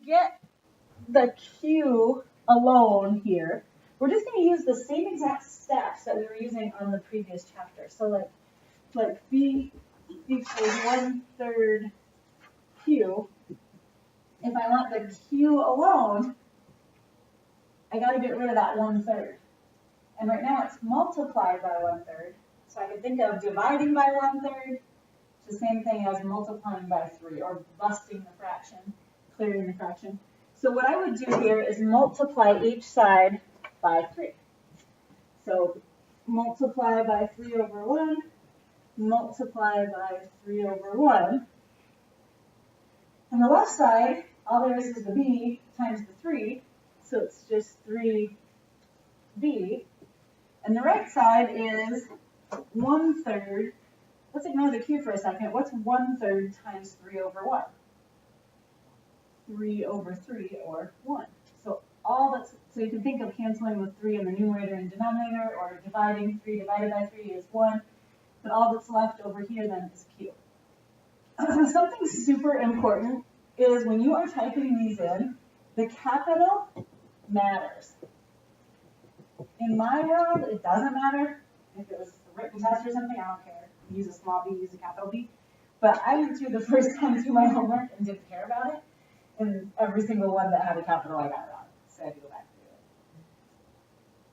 get the Q alone here, we're just going to use the same exact steps that we were using on the previous chapter. So like V equals 1/3 Q. If I want the Q alone, I got to get rid of that 1/3. And right now it's multiplied by 1/3. So I can think of dividing by 1/3. It's the same thing as multiplying by 3 or busting the fraction, clearing the fraction. So what I would do here is multiply each side by 3. So multiply by 3/1, multiply by 3/1. On the left side, all there is the b times the 3, so it's just 3b. And the right side is 1/3. Let's ignore the q for a second. What's 1/3 times 3/1? 3/3, or 1. So so you can think of canceling with 3 in the numerator and denominator, or dividing 3 divided by 3 is 1. But all that's left over here then is q. Something super important is when you are typing these in, the capital matters. In my world, it doesn't matter. If it was a written test or something, I don't care. Use a small b, use a capital B. But I went through the first time through my homework and didn't care about it. And every single one that had a capital, I got wrong. So I had to go back through it.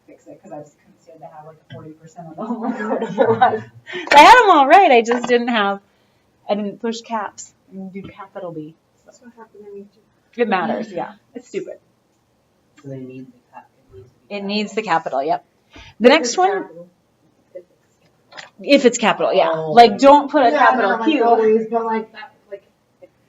Fix it, because I just couldn't stand to have like 40% of the homework or whatever it was. So I had them all right. I just didn't push caps and do capital B. So That's what happened. it matters, yeah. It's stupid. So they need the capital. It needs the capital, yep. The next one, if it's capital, yeah. Oh. Like, don't put a capital not Q. Like always, but like that, like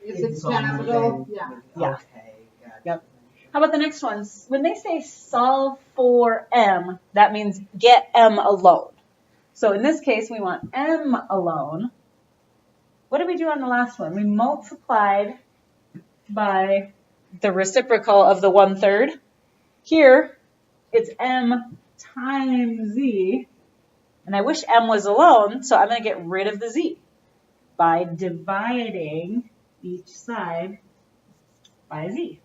if it's all capital, moving. yeah. Yeah. Okay, gotcha. Yep. How about the next ones? When they say solve for M, that means get M alone. So in this case, we want M alone. What did we do on the last one? We multiplied by the reciprocal of the 1/3. Here, it's M times Z. And I wish M was alone, so I'm going to get rid of the Z by dividing each side by Z.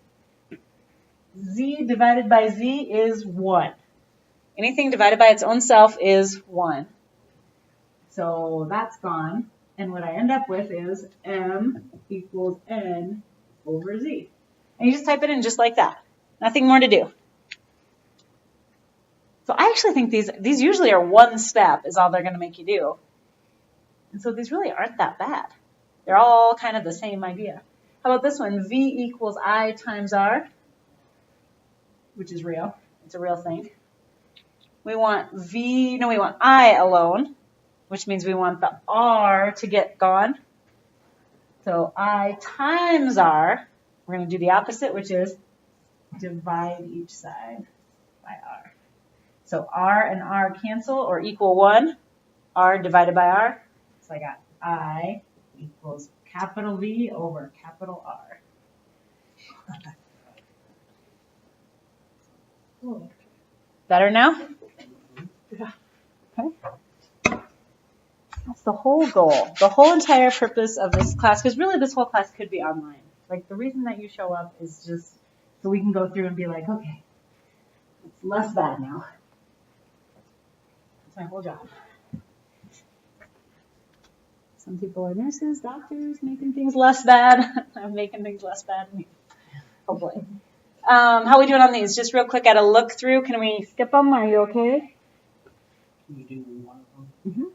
Z divided by Z is 1. Anything divided by its own self is 1. So that's gone. And what I end up with is M equals N over Z. And you just type it in just like that. Nothing more to do. So I actually think these usually are one step is all they're going to make you do. And so these really aren't that bad. They're all kind of the same idea. How about this one? V equals I times R, which is real. It's a real thing. We want I alone, which means we want the R to get gone. So I times R, we're going to do the opposite, which is divide each side by R. So R and R cancel or equal 1. R divided by R. So I got I equals capital V over capital R. Better now? Yeah. Okay. That's the whole goal. The whole entire purpose of this class, because really this whole class could be online. Like the reason that you show up is just so we can go through and be like, okay, it's less bad now. That's my whole job. Some people are nurses, doctors, making things less bad. I'm making things less bad. Hopefully. How are we doing on these? Just real quick at a look through. Can we skip them? Are you okay? Can you do one of them? Mm-hmm.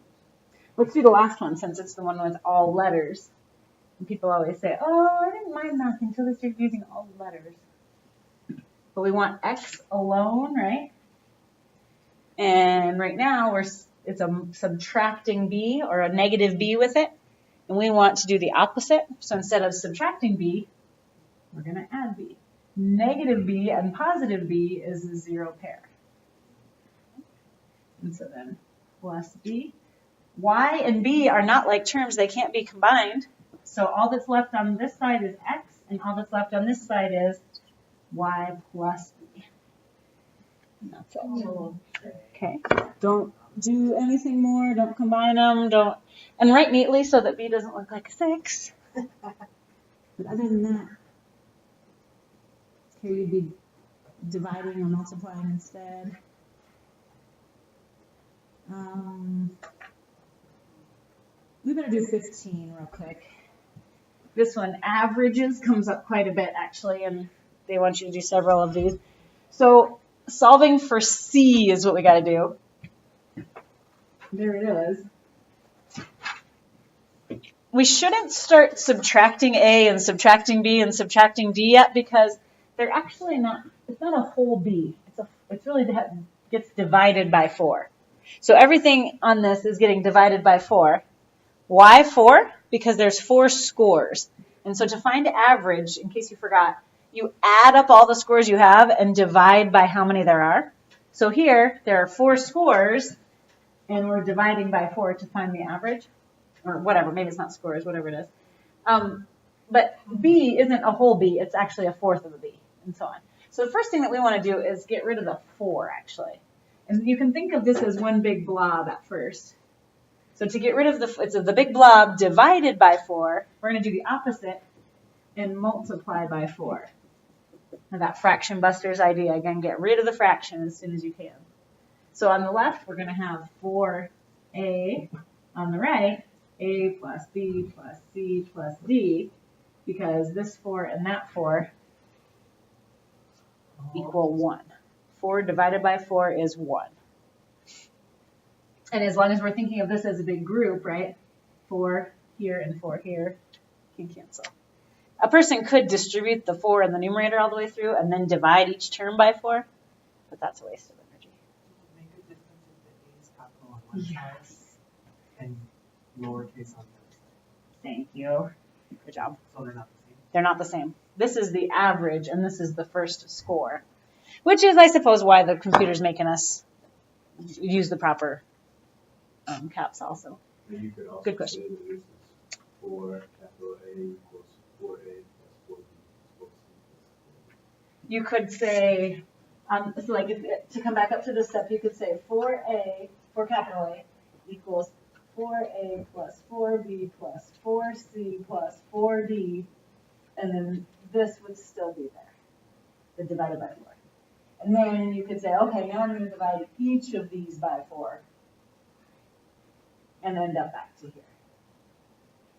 Let's do the last one since it's the one with all letters. And people always say, oh, I didn't mind math until they started using all letters. But we want X alone, right? And right now it's a subtracting B or a negative B with it. And we want to do the opposite. So instead of subtracting B, we're going to add B. Negative B and positive B is a 0 pair. And so then plus B. Y and B are not like terms. They can't be combined. So all that's left on this side is X, and all that's left on this side is Y plus B. And that's it. Okay. Don't do anything more. Don't combine them. And write neatly so that B doesn't look like a 6. But other than that, Here you'd be dividing or multiplying instead. We better do 15 real quick. This one, averages, comes up quite a bit actually, and they want you to do several of these. So solving for C is what we got to do. There it is. We shouldn't start subtracting A and subtracting B and subtracting D yet because they're actually not, it's not a whole B. It's really gets divided by 4. So everything on this is getting divided by 4. Why 4? Because there's 4 scores. And so to find average, in case you forgot, you add up all the scores you have and divide by how many there are. So here, there are 4 scores, and we're dividing by 4 to find the average. Or whatever, maybe it's not scores, whatever it is. But B isn't a whole B, it's actually a fourth of a B, and so on. So the first thing that we want to do is get rid of the 4, actually. And you can think of this as one big blob at first. So to get rid of the big blob divided by 4, we're going to do the opposite and multiply by 4. Now that fraction busters idea, again, get rid of the fraction as soon as you can. So on the left, we're going to have 4A. On the right, A plus B plus C plus D, because this 4 and that 4 equal 1. 4 divided by 4 is 1. And as long as we're thinking of this as a big group, right? 4 here and 4 here can cancel. A person could distribute the 4 in the numerator all the way through and then divide each term by 4, but that's a waste of energy. Does it make a difference if the A is capital on one side and lowercase on the other side? Thank you. Good job. So they're not the same? They're not the same. This is the average, and this is the first score, which is, I suppose, why the computer's making us use the proper caps also. And you could also Good question. say that this is 4 capital A equals 4A plus 4B plus 4C plus 4D. You could say, so like to come back up to this step, you could say 4A, 4 capital A, equals 4A plus 4B plus 4C plus 4D, and then this would still be there, the divided by 4. And then you could say, okay, now I'm going to divide each of these by 4, and end up back to here.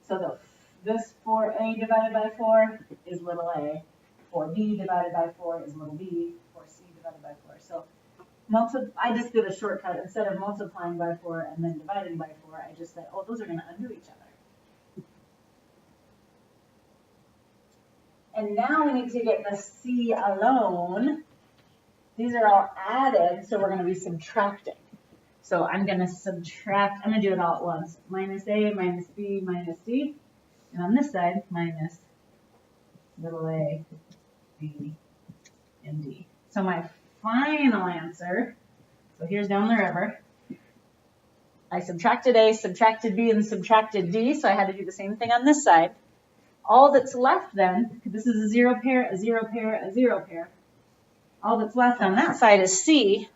So this 4A divided by 4 is little a, 4B divided by 4 is little b, 4C divided by 4. So I just did a shortcut. Instead of multiplying by 4 and then dividing by 4, I just said, oh, those are going to undo each other. And now we need to get the C alone. These are all added, so we're going to be subtracting. So I'm going to subtract, I'm going to do it all at once. Minus A, minus B, minus D. And on this side, minus little a, B, and D. So my final answer, so here's down the river. I subtracted A, subtracted B, and subtracted D, so I had to do the same thing on this side. All that's left then, this is a 0 pair, a 0 pair, a 0 pair. All that's left on that side is C.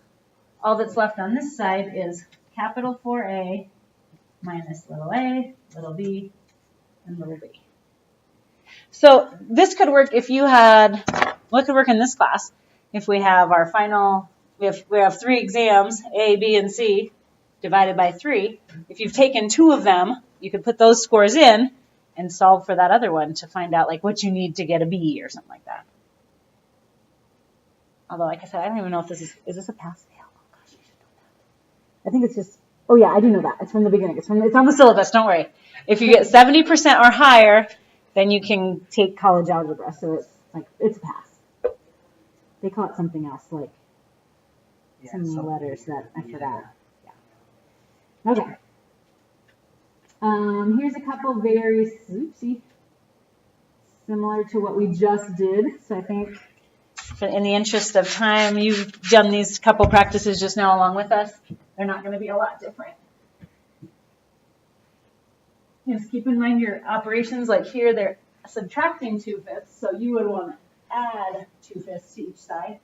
All that's left on this side is capital 4A minus little a, little b, and little b. So this could work if you had, well, it could work in this class. If we have our final, we have 3 exams, A, B, and C, divided by 3. If you've taken 2 of them, you could put those scores in and solve for that other one to find out like what you need to get a B or something like that. Although, like I said, I don't even know if this is this a pass fail? Oh gosh, I should know that. I think it's just, oh yeah, I do know that. It's from the beginning. It's on the syllabus, don't worry. If you get 70% or higher, then you can take college algebra. So it's a pass. They call it something else, like some letters that I forgot. Yeah. Okay. Here's a couple very similar to what we just did. So I think in the interest of time, you've done these couple practices just now along with us. They're not going to be a lot different. Just keep in mind your operations, like here they're subtracting 2/5, so you would want to add 2/5 to each side.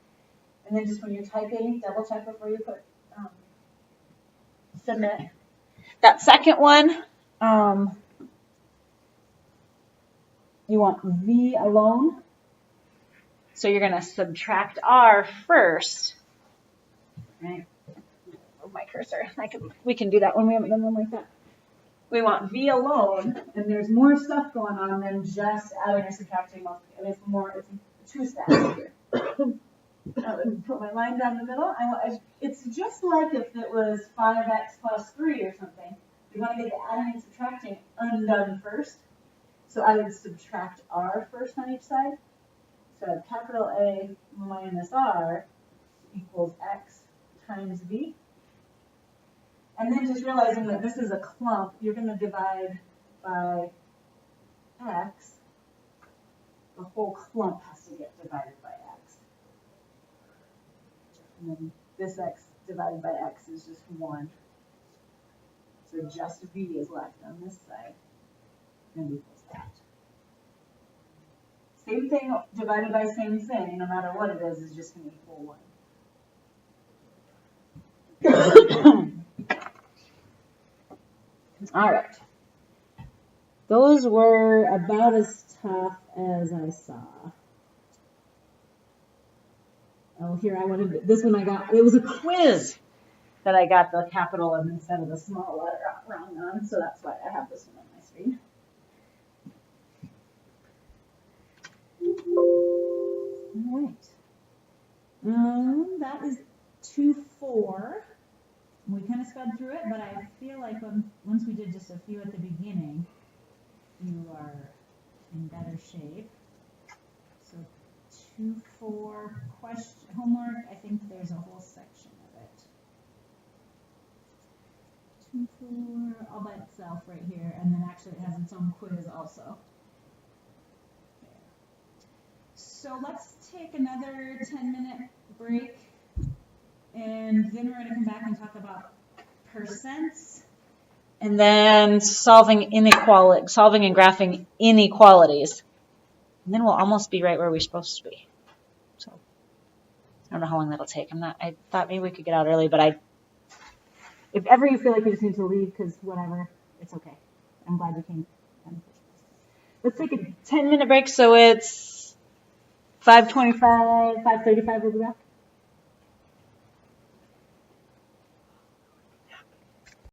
And then just when you're typing, double check before you put submit. That second one, you want V alone. So you're going to subtract r first. Right? Move my cursor. We can do that when we haven't done one like that. We want v alone, and there's more stuff going on than just adding or subtracting. It's more. It's two steps here. Put my line down the middle. It's just like if it was 5x plus 3 or something. We want to get the adding and subtracting undone first. So I would subtract r first on each side. So capital A minus r equals x times v. And then just realizing that this is a clump, you're going to divide by x. The whole clump has to get divided by x. And then this x divided by x is just 1. So just v is left on this side and equals that. Same thing divided by same thing, no matter what it is just going to equal 1. All right. Those were about as tough as I saw. Oh, here I wanted this one. I got it was a quiz that I got the capital M instead of the small letter wrong on, so that's why I have this one on my screen. All right. That is 2-4. We kind of sped through it, but I feel like once we did just a few at the beginning, you are in better shape. So 2-4 question homework. I think there's a whole section of it. 2-4 all by itself right here, and then actually it has its own quiz also. So let's take another 10-minute break. And then we're going to come back and talk about percents. And then solving and graphing inequalities. And then we'll almost be right where we're supposed to be. So I don't know how long that'll take. I thought maybe we could get out early, but if ever you feel like you just need to leave because whatever, it's okay. I'm glad you came. Let's take a 10-minute break. So it's 5:25, 5:35 we'll be back.